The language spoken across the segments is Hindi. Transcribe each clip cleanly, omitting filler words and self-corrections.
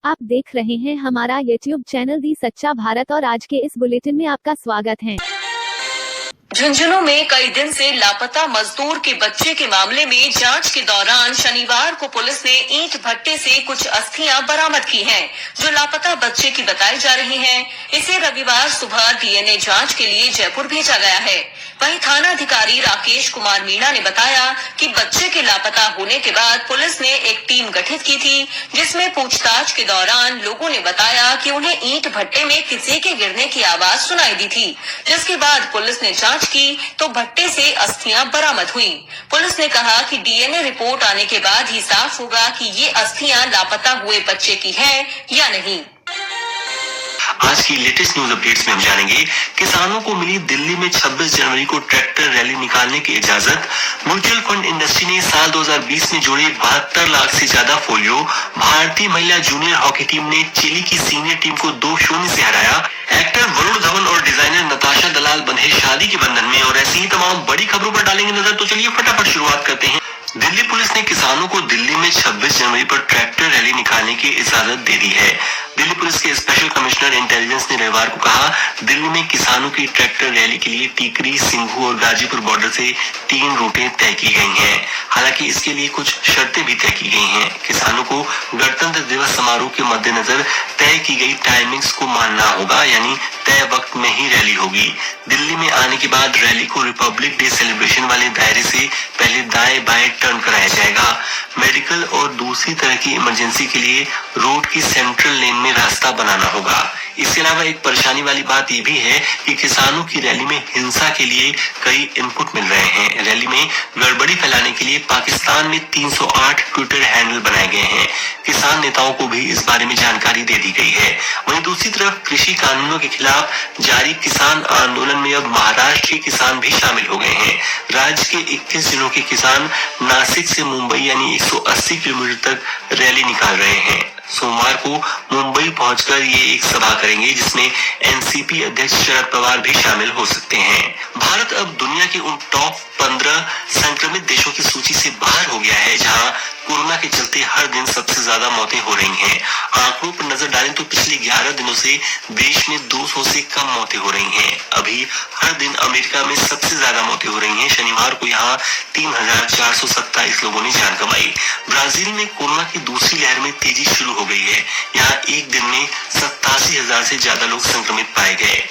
आप देख रहे हैं हमारा YouTube चैनल दी सच्चा भारत और आज के इस बुलेटिन में आपका स्वागत है। झुंझुनू में कई दिन से लापता मजदूर के बच्चे के मामले में जांच के दौरान शनिवार को पुलिस ने ईंट भट्टे से कुछ अस्थियां बरामद की हैं, जो लापता बच्चे की बताई जा रही हैं। इसे रविवार सुबह डीएनए जांच के लिए जयपुर भेजा गया है। वहीं थाना अधिकारी राकेश कुमार मीणा ने बताया कि बच्चे के लापता होने के बाद पुलिस ने एक टीम गठित की थी, जिसमें पूछताछ के दौरान लोगों ने बताया कि उन्हें ईंट भट्टे में किसी के गिरने की आवाज सुनाई दी थी, जिसके बाद पुलिस ने जांच की तो भट्टे से अस्थियां बरामद हुई। पुलिस ने कहा कि डीएनए रिपोर्ट आने के बाद ही साफ होगा कि ये अस्थियां लापता हुए बच्चे की है या नहीं। आज की लेटेस्ट न्यूज अपडेट्स में हम जानेंगे, किसानों को मिली दिल्ली में 26 जनवरी को ट्रैक्टर रैली निकालने की इजाजत। म्यूचुअल फंड इंडस्ट्री ने साल 2020 में जोड़े 72 लाख से ज्यादा फोलियो। भारतीय महिला जूनियर हॉकी टीम ने चिली की सीनियर टीम को 2-0 से हराया। एक्टर वरुण धवन और डिजाइनर नताशा दलाल बंधे शादी के बंधन में। और ऐसी ही तमाम बड़ी खबरों पर डालेंगे नजर, तो चलिए फटाफट शुरुआत करते हैं। दिल्ली पुलिस ने किसानों को दिल्ली में 26 जनवरी पर ट्रैक्टर रैली निकालने की इजाजत दे दी है। दिल्ली पुलिस के स्पेशल कमिश्नर इंटेलिजेंस ने रविवार को कहा, दिल्ली में किसानों की ट्रैक्टर रैली के लिए टीकरी, सिंघू और गाजीपुर बॉर्डर से 3 रूटें तय की गई हैं। हालांकि इसके लिए कुछ शर्तें भी तय की गई हैं। किसानों को गणतंत्र दिवस समारोह के मद्देनजर तय की गई टाइमिंग्स को मानना होगा, यानी तय वक्त में ही रैली होगी। दिल्ली में आने के बाद रैली को रिपब्लिक डे सेलिब्रेशन वाले दायरे से पहले दाएं बाएं टर्न कराया जाएगा। मेडिकल और दूसरी तरह की इमरजेंसी के लिए रोड की सेंट्रल लेन में रास्ता बनाना होगा। इसके अलावा एक परेशानी वाली बात ये भी है कि किसानों की रैली में हिंसा के लिए कई इनपुट मिल रहे हैं। रैली में गड़बड़ी फैलाने के लिए पाकिस्तान में 308 ट्विटर हैंडल बनाए गए हैं। किसान नेताओं को भी इस बारे में जानकारी दे दी गई है। वहीं दूसरी तरफ कृषि कानूनों के खिलाफ जारी किसान आंदोलन में अब महाराष्ट्र के किसान भी शामिल हो गए हैं। राज्य के 21 जिलों के किसान नासिक से मुंबई यानी 180 किलोमीटर तक रैली निकाल रहे हैं। सोमवार को मुंबई पहुंचकर ये एक सभा करेंगे, जिसमें एनसीपी अध्यक्ष शरद पवार भी शामिल हो सकते हैं। भारत अब दुनिया के उन टॉप 15 संक्रमित देशों की सूची से बाहर हो गया है, जहां कोरोना के चलते हर दिन सबसे ज्यादा मौतें हो रही हैं। आंकड़ों पर नजर डालें तो पिछले 11 दिनों से देश में 200 से कम मौतें हो रही हैं। अभी हर दिन अमेरिका में सबसे ज्यादा मौतें हो रही हैं। शनिवार को यहाँ 3,427 लोगों ने जान गंवाई। ब्राजील में कोरोना की दूसरी लहर में तेजी शुरू हो गई है। यहाँ एक दिन में 87,000 से ज्यादा लोग संक्रमित पाए गए।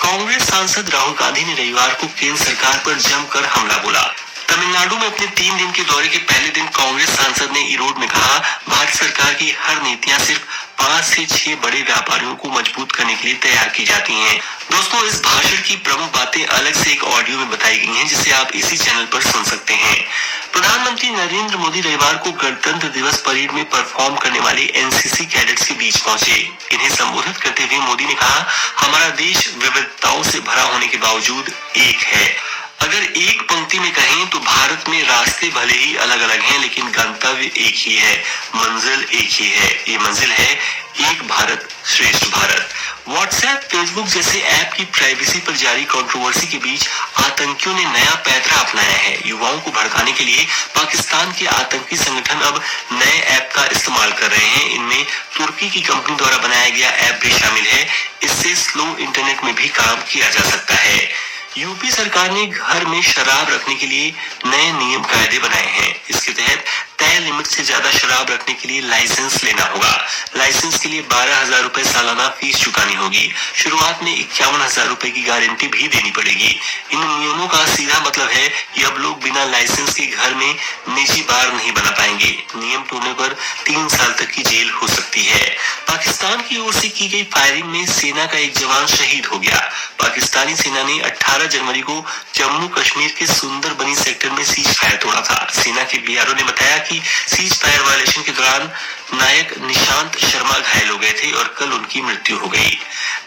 कांग्रेस सांसद राहुल गांधी ने रविवार को केंद्र सरकार पर जमकर हमला बोला। तमिलनाडु में अपने 3 दिन के दौरे के पहले दिन कांग्रेस सांसद ने इरोड में कहा, भारत सरकार की हर नीतियां सिर्फ 5 से 6 बड़े व्यापारियों को मजबूत करने के लिए तैयार की जाती हैं। दोस्तों, इस भाषण की प्रमुख बातें अलग से एक ऑडियो में बताई गई हैं, जिसे आप इसी चैनल पर सुन सकते हैं। प्रधानमंत्री नरेंद्र मोदी रविवार को गणतंत्र दिवस परेड में परफॉर्म करने वाले एनसीसी कैडेट्स के बीच पहुंचे। इन्हें संबोधित करते हुए मोदी ने कहा, हमारा देश विविधताओं से भरा होने के बावजूद एक है। अगर एक पंक्ति में कहें तो भारत में रास्ते भले ही अलग अलग हैं, लेकिन गंतव्य एक ही है, मंजिल एक ही है। ये मंजिल है एक भारत श्रेष्ठ भारत। व्हाट्सएप, फेसबुक जैसे ऐप की प्राइवेसी पर जारी कंट्रोवर्सी के बीच आतंकियों ने नया पैंतरा अपनाया है। युवाओं को भड़काने के लिए पाकिस्तान के आतंकी संगठन अब नए ऐप का इस्तेमाल कर रहे हैं। इनमें तुर्की की कंपनी द्वारा बनाया गया ऐप भी शामिल है। इससे स्लो इंटरनेट में भी काम किया जा सकता है। यूपी सरकार ने घर में शराब रखने के लिए नए नियम कायदे बनाए हैं। इसके तहत तय लिमिट से ज्यादा शराब रखने के लिए लाइसेंस लेना होगा। लाइसेंस के लिए 12,000 रुपए सालाना फीस चुकानी होगी। शुरुआत में 51,000 रुपए की गारंटी भी देनी पड़ेगी। इन नियमों का सीधा मतलब है कि अब लोग बिना लाइसेंस के घर में निजी बार नहीं बना पाएंगे। नियम तोड़ने पर 3 साल तक की जेल हो सकती है। पाकिस्तान की ओर से की गई फायरिंग में सेना का एक जवान शहीद हो गया। पाकिस्तानी सेना ने 18 जनवरी को जम्मू कश्मीर के सुंदर बनी सेक्टर में सीज फायर तोड़ा था। सेना के बीआरओ ने बताया कि सीज फायर वायलेशन के दौरान नायक निशांत शर्मा घायल हो गए थे और कल उनकी मृत्यु हो गई।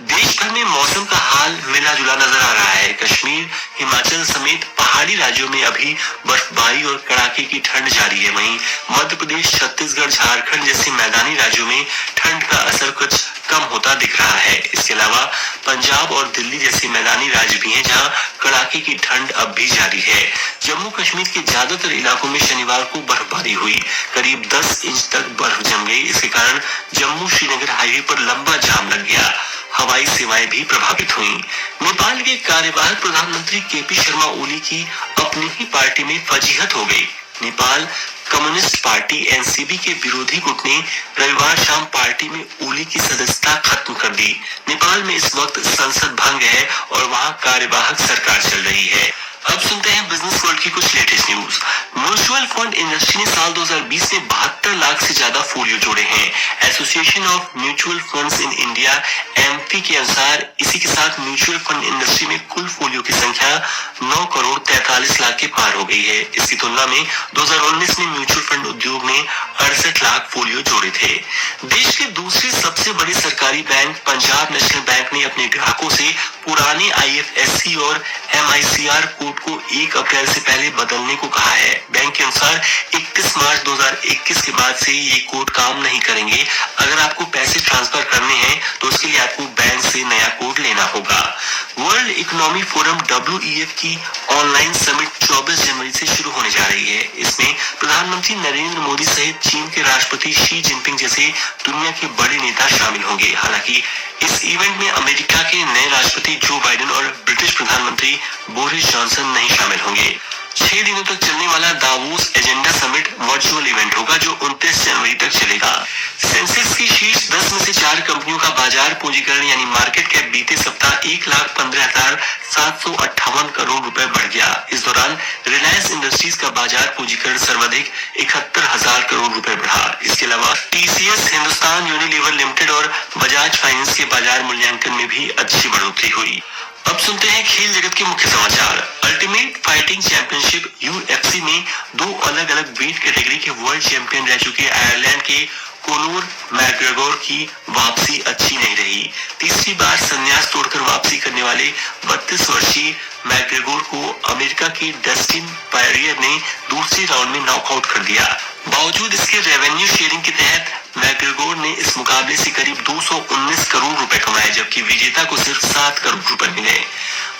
देश भर में मौसम का हाल मिला जुला नजर आ रहा है। कश्मीर, हिमाचल समेत पहाड़ी राज्यों में अभी बर्फबारी और कड़ाके की ठंड जारी है। वहीं मध्य प्रदेश, छत्तीसगढ़, झारखंड जैसे मैदानी राज्यों में ठंड का असर कुछ कम होता दिख रहा है। इसके अलावा पंजाब और दिल्ली जैसे मैदानी राज्य भी हैं जहां कड़ाके की ठंड अब भी जारी है। जम्मू कश्मीर के ज्यादातर इलाकों में शनिवार को बर्फबारी हुई, करीब 10 इंच तक बर्फ जम गई। इसके कारण जम्मू श्रीनगर हाईवे पर लंबा जाम लग गया। हवाई सेवाएं भी प्रभावित हुई। नेपाल के कार्यवाहक प्रधानमंत्री केपी शर्मा ओली की अपनी ही पार्टी में फजीहत हो गई। नेपाल कम्युनिस्ट पार्टी एनसीपी के विरोधी गुट ने रविवार शाम पार्टी में ओली की सदस्यता खत्म कर दी। नेपाल में इस वक्त संसद भंग है और वहां कार्यवाहक सरकार चल रही है। अब सुनते हैं बिजनेस वर्ल्ड की कुछ latest news. Mutual fund industry ने साल 2020 में 72 लाख से ज्यादा फोलियो जोड़े हैं। Association of mutual funds in India MP के अनुसार इसी के साथ म्यूचुअल फंड इंडस्ट्री में कुल फोलियो की संख्या 9 करोड़ 43 लाख के पार हो गई है। इसकी तुलना में 2019 में म्यूचुअल फंड उद्योग ने 68 लाख फोलियो जोड़े थे। देश के दूसरे सबसे बड़े सरकारी बैंक पंजाब नेशनल बैंक ने अपने ग्राहकों से पुराने आईएफएससी और एमआईसीआर कोड को 1 अप्रैल से पहले बदलने को कहा है। बैंक के अनुसार 31 मार्च 2021 के बाद से ये कोड काम नहीं करेंगे। अगर आपको पैसे ट्रांसफर करने हैं तो उसके लिए आपको बैंक से नया कोड लेना होगा। वर्ल्ड इकोनॉमी फोरम WEF की ऑनलाइन समिट 24 जनवरी से शुरू होने जा रही है। इसमें प्रधानमंत्री नरेंद्र मोदी सहित चीन के राष्ट्रपति शी जिनपिंग जैसे दुनिया के बड़े नेता शामिल होंगे। हालांकि इस इवेंट में अमेरिका के नए राष्ट्रपति जो बाइडेन और ब्रिटिश प्रधानमंत्री बोरिस जॉनसन नहीं शामिल होंगे। 6 दिनों तक चलने वाला Davos agenda summit virtual event होगा जो 29 जनवरी तक चलेगा। सेंसेक्स की शीर्ष 10 में से 4 कंपनियों का बाजार पूंजीकरण यानी मार्केट कैप बीते सप्ताह 1,15,758 करोड़ रुपए बढ़ गया। इस दौरान रिलायंस इंडस्ट्रीज का बाजार पूंजीकरण सर्वाधिक 71,000 करोड़ रुपए बढ़ा। इसके अलावा टीसीएस, हिंदुस्तान यूनिलीवर लिमिटेड और बजाज फाइनेंस के बाजार मूल्यांकन में भी अच्छी बढ़ोतरी हुई। अब सुनते हैं खेल जगत के मुख्य समाचार। अल्टीमेट फाइटिंग चैंपियनशिप UFC में 2 अलग अलग वेट कैटेगरी के वर्ल्ड चैंपियन रह चुके आयरलैंड के कोनोर मैकग्रेगोर की वापसी अच्छी नहीं रही। तीसरी बार संन्यास तोड़कर वापसी करने वाले 32 वर्षीय मैकग्रेगोर को अमेरिका के डस्टिन पोरियर ने दूसरे राउंड में नॉकआउट कर दिया। बावजूद इसके रेवेन्यू शेयरिंग के तहत मैकग्रेगोर ने इस मुकाबले से करीब 219 करोड़ रुपए कमाए, जबकि विजेता को सिर्फ 7 करोड़ रुपए मिले।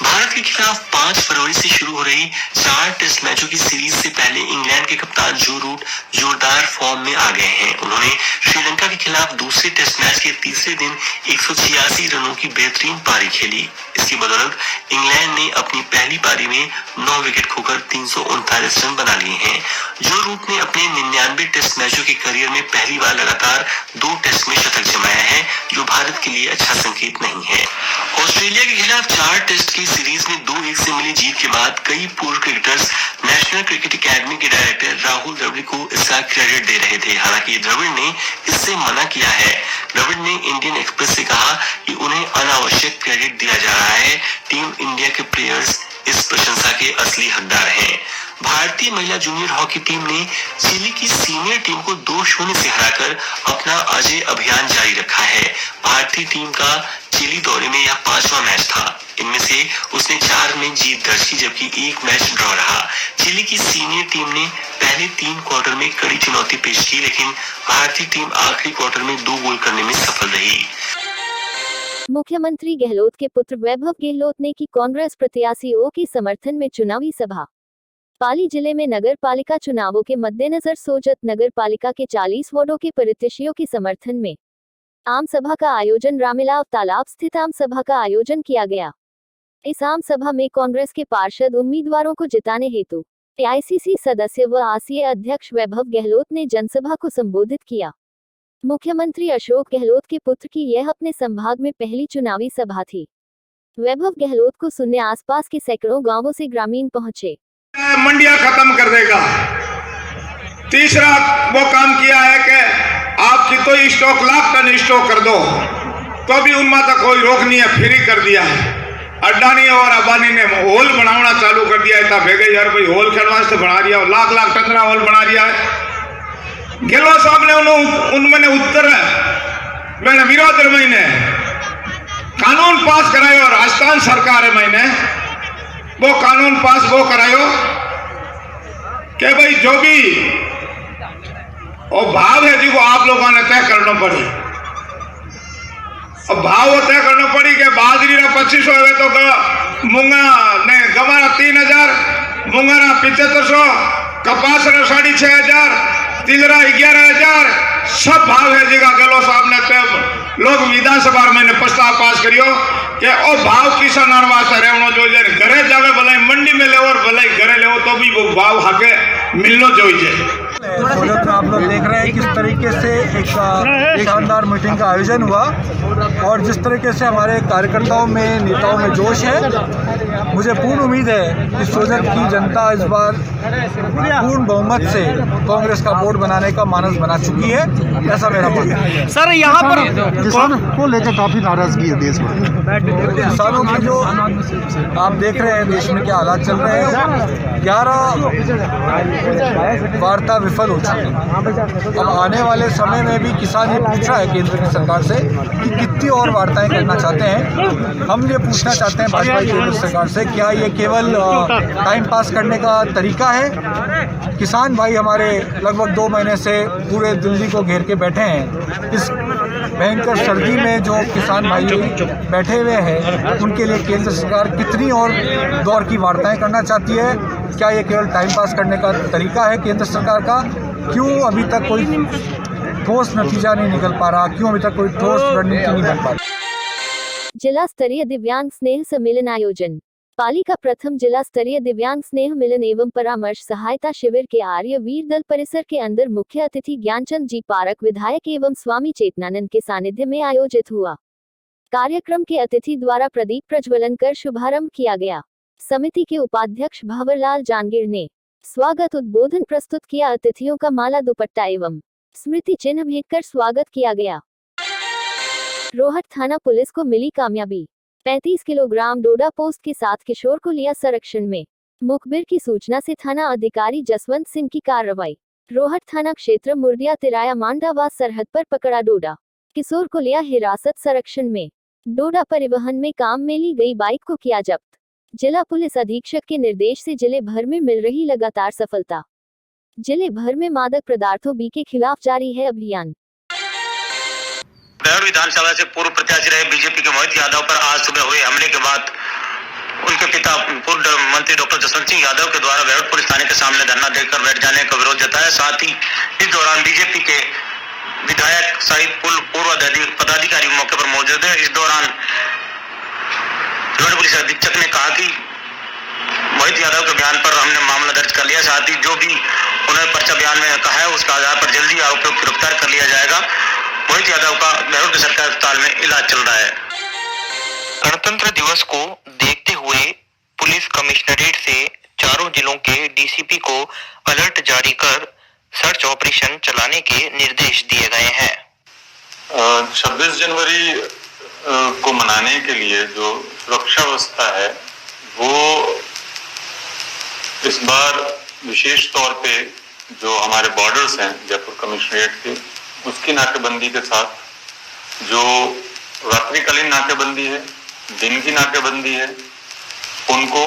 भारत के खिलाफ 5 फरवरी से शुरू हो रही 4 टेस्ट मैचों की सीरीज से पहले इंग्लैंड के कप्तान जो रूट जोरदार फॉर्म में आ गए हैं। उन्होंने श्रीलंका के खिलाफ दूसरे टेस्ट मैच के तीसरे दिन 186 रनों की बेहतरीन पारी खेली। इसकी बदौलत इंग्लैंड ने अपनी पहली पारी में 9 विकेट खोकर 339 रन बना लिए हैं। जो रूट ने अपने 99 टेस्ट मैचों के करियर में पहली बार लगातार 2 टेस्ट में शतक जमाया है, जो भारत के लिए अच्छा संकेत नहीं है। ऑस्ट्रेलिया के खिलाफ 4 टेस्ट की सीरीज में 2-1 से मिली जीत के बाद कई पूर्व क्रिकेटर्स नेशनल क्रिकेट अकेडमी के डायरेक्टर राहुल द्रविड़ को इसका क्रेडिट दे रहे थे। हालांकि द्रविड़ ने इससे मना किया है। द्रविड़ ने इंडियन एक्सप्रेस से कहा कि उन्हें अनावश्यक क्रेडिट दिया जा रहा है। टीम इंडिया के प्लेयर्स इस प्रशंसा के असली हकदार हैं। भारतीय महिला जूनियर हॉकी टीम ने चिली की सीनियर टीम को 2-0 से हराकर अपना अजय अभियान जारी रखा है। भारतीय टीम का चिली दौरे में यह 5वां मैच था। इनमें से उसने 4 में जीत दर्ज की, जबकि 1 मैच ड्रॉ रहा। चिली की सीनियर टीम ने पहले 3 क्वार्टर में कड़ी चुनौती पेश की, लेकिन भारतीय टीम आखिरी क्वार्टर में 2 गोल करने में सफल रही। मुख्यमंत्री गहलोत के पुत्र वैभव गहलोत ने की कांग्रेस प्रत्याशियों के समर्थन में चुनावी सभा। पाली जिले में नगर पालिका चुनावों के मद्देनजर सोजत नगर पालिका के 40 वार्डों के प्रत्याशियों के समर्थन में आम सभा का आयोजन रामलाव तालाब स्थित आम सभा का आयोजन किया गया। इस आम सभा में कांग्रेस के पार्षद उम्मीदवारों को जिताने हेतु AICC सदस्य व आसीए अध्यक्ष वैभव गहलोत ने जनसभा को संबोधित किया। मुख्यमंत्री अशोक गहलोत के पुत्र की यह अपने संभाग में पहली चुनावी सभा थी। वैभव गहलोत को सुनने आसपास के सैकड़ों गांवों से ग्रामीण पहुंचे। मंडियां खत्म कर देगा। तीसरा वो काम किया है कि आप जितो स्टॉक 1 लाख टन स्टॉक कर दो तो भी उनमें तक कोई रोक नहीं है, फ्री कर दिया है। अडानी और अंबानी ने हॉल बनाना चालू कर दिया है। भेगे यार भाई हॉल खेलवा से बना दिया, लाख टन का हॉल बना दिया है। गहलोत साहब ने उनमें उत्तर मैंने विरोध महीने कानून पास करायो। राजस्थान सरकार है मैंने वो कानून पास वो करायो कि भाई जो भी वो भाव है जी वो आप लोगों ने तय करना पड़े। अब भाव तय करना पड़ी के बाजरी रा 2500 हुए तो मूंगा ने गवारा 3000, मूंगा 7500, कपास रा 6500, तिलरा 11000 सब भाव है जगह गलो साहब ने तय लोग विधानसभा में प्रस्ताव पास करियो कि ओ भाव किसान वास्ते रहनो जो घरे जावे भले मंडी में ले और भले घरे ले तो भी वो भाव हाके मिलनो चाहिए। तो आप लोग देख रहे हैं किस तरीके से एक शानदार मीटिंग का आयोजन हुआ और जिस तरीके से हमारे कार्यकर्ताओं में, नेताओं में जोश है। मुझे पूर्ण उम्मीद है कि सोजत की जनता इस बार पूर्ण बहुमत से कांग्रेस का बोर्ड बनाने का मानस बना चुकी है, ऐसा मेरा मानना है। सर यहाँ पर किसानों को लेकर काफी नाराजगी है देश में। किसानों की जो आप देख रहे हैं देश में क्या हालात चल रहे हैं, 11 वार्ता विफल हो चुकी है। अब आने वाले समय में भी किसान ये पूछ रहा है केंद्र की सरकार से कि कितनी और वार्ताएं करना चाहते हैं। हम ये पूछना चाहते हैं भाजपा केंद्र सरकार से, क्या ये केवल टाइम पास करने का तरीका है? किसान भाई हमारे लगभग 2 महीने से पूरे दिल्ली को घेर के बैठे हैं। इस भयंकर सर्दी में जो किसान भाई बैठे हुए हैं उनके लिए केंद्र सरकार कितनी और दौर की वार्ताएं करना चाहती है? क्या ये केवल टाइम पास करने का तरीका है केंद्र सरकार का? क्यों अभी तक कोई ठोस नतीजा नहीं निकल पा रहा? क्यों अभी तक कोई ठोस रणनीति नहीं बन पा रही? जिला स्तरीय दिव्यांग स्नेह सम्मेलन आयोजन। पाली का प्रथम जिला स्तरीय दिव्यांग स्नेह मिलन एवं परामर्श सहायता शिविर के आर्य वीर दल परिसर के अंदर मुख्य अतिथि ज्ञानचंद जी पारक विधायक एवं स्वामी चेतनानंद के सानिध्य में आयोजित हुआ। कार्यक्रम के अतिथि द्वारा प्रदीप प्रज्वलन कर शुभारंभ किया गया। समिति के उपाध्यक्ष भंवरलाल जांगीर ने स्वागत उद्बोधन प्रस्तुत किया। अतिथियों का माला दुपट्टा एवं स्मृति चिन्ह भेंट कर स्वागत किया गया। रोहट थाना पुलिस को मिली कामयाबी। 35 किलोग्राम डोडा पोस्ट के साथ किशोर को लिया संरक्षण में। मुखबिर की सूचना से थाना अधिकारी जसवंत सिंह की कार्रवाई। रोहट थाना क्षेत्र मुर्दिया तिराया मांडावास सरहद पर पकड़ा डोडा। किशोर को लिया हिरासत संरक्षण में। डोडा परिवहन में काम में ली गई बाइक को किया जब्त। जिला पुलिस अधीक्षक के निर्देश से जिले भर में मिल रही लगातार सफलता। जिले भर में मादक पदार्थों बी के खिलाफ जारी है अभियान। बेहर विधानसभा से पूर्व प्रत्याशी रहे बीजेपी के मोहित यादव पर आज सुबह हुए हमले के बाद उनके पिता पूर्व मंत्री डॉक्टर जसवंत सिंह यादव के द्वारा बेहर पुलिस थाने के सामने धरना देकर बैठ जाने का विरोध जताया। साथ ही इस दौरान बीजेपी के विधायक सहित पूर्व पदाधिकारी मौके पर मौजूद है। इस दौरान रोड पुलिस अधीक्षक ने कहा कि मोहित यादव के बयान पर हमने मामला दर्ज कर लिया। साथ ही जो भी उन्होंने पर्चा बयान में कहा है उसके आधार पर जल्दी आरोपियों को गिरफ्तार कर लिया जाएगा। मोहित यादव का बेहूर के सरकारी अस्पताल में इलाज चल रहा है। गणतंत्र दिवस को देखते हुए पुलिस कमिश्नरेट से चारों जिलों के डीसीपी को अलर्ट जारी कर सर्च ऑपरेशन चलाने के निर्देश दिए गए हैं। 26 जनवरी को मनाने के लिए जो सुरक्षा व्यवस्था है वो इस बार विशेष तौर पे जो हमारे बॉर्डर्स हैं जयपुर कमिश्नरेट के, उसकी नाकेबंदी के साथ जो रात्रिकालीन नाकेबंदी है, दिन की नाकेबंदी है, उनको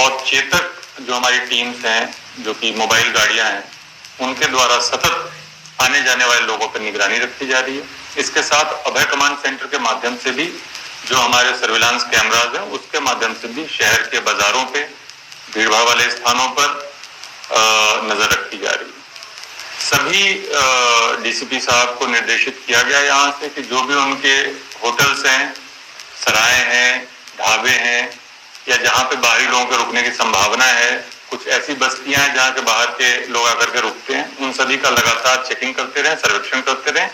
और चेतक जो हमारी टीम्स हैं जो कि मोबाइल गाड़ियां हैं उनके द्वारा सतत आने जाने वाले लोगों पर निगरानी रखी जा रही है। इसके साथ अभय कमांड सेंटर के माध्यम से भी जो हमारे सर्विलांस कैमराज हैं उसके माध्यम से भी शहर के बाजारों पे, भीड़भाड़ वाले स्थानों पर नजर रखी जा रही है। सभी डीसीपी साहब को निर्देशित किया गया यहाँ से कि जो भी उनके होटल्स हैं, सराय हैं, ढाबे हैं या जहाँ पे बाहरी लोगों के रुकने की संभावना है, कुछ ऐसी बस्तियां हैं जहाँ के बाहर के लोग आकर के रुकते हैं, उन सभी का लगातार चेकिंग करते रहें, सर्वेक्षण करते रहें।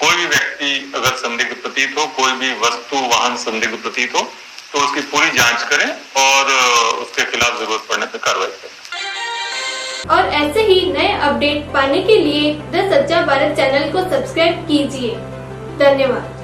कोई भी व्यक्ति अगर संदिग्ध प्रतीत हो, कोई भी वस्तु वाहन संदिग्ध प्रतीत हो तो उसकी पूरी जांच करें और उसके खिलाफ जरूरत पड़ने पर कार्रवाई करें। और ऐसे ही नए अपडेट पाने के लिए द सच्चा भारत चैनल को सब्सक्राइब कीजिए। धन्यवाद।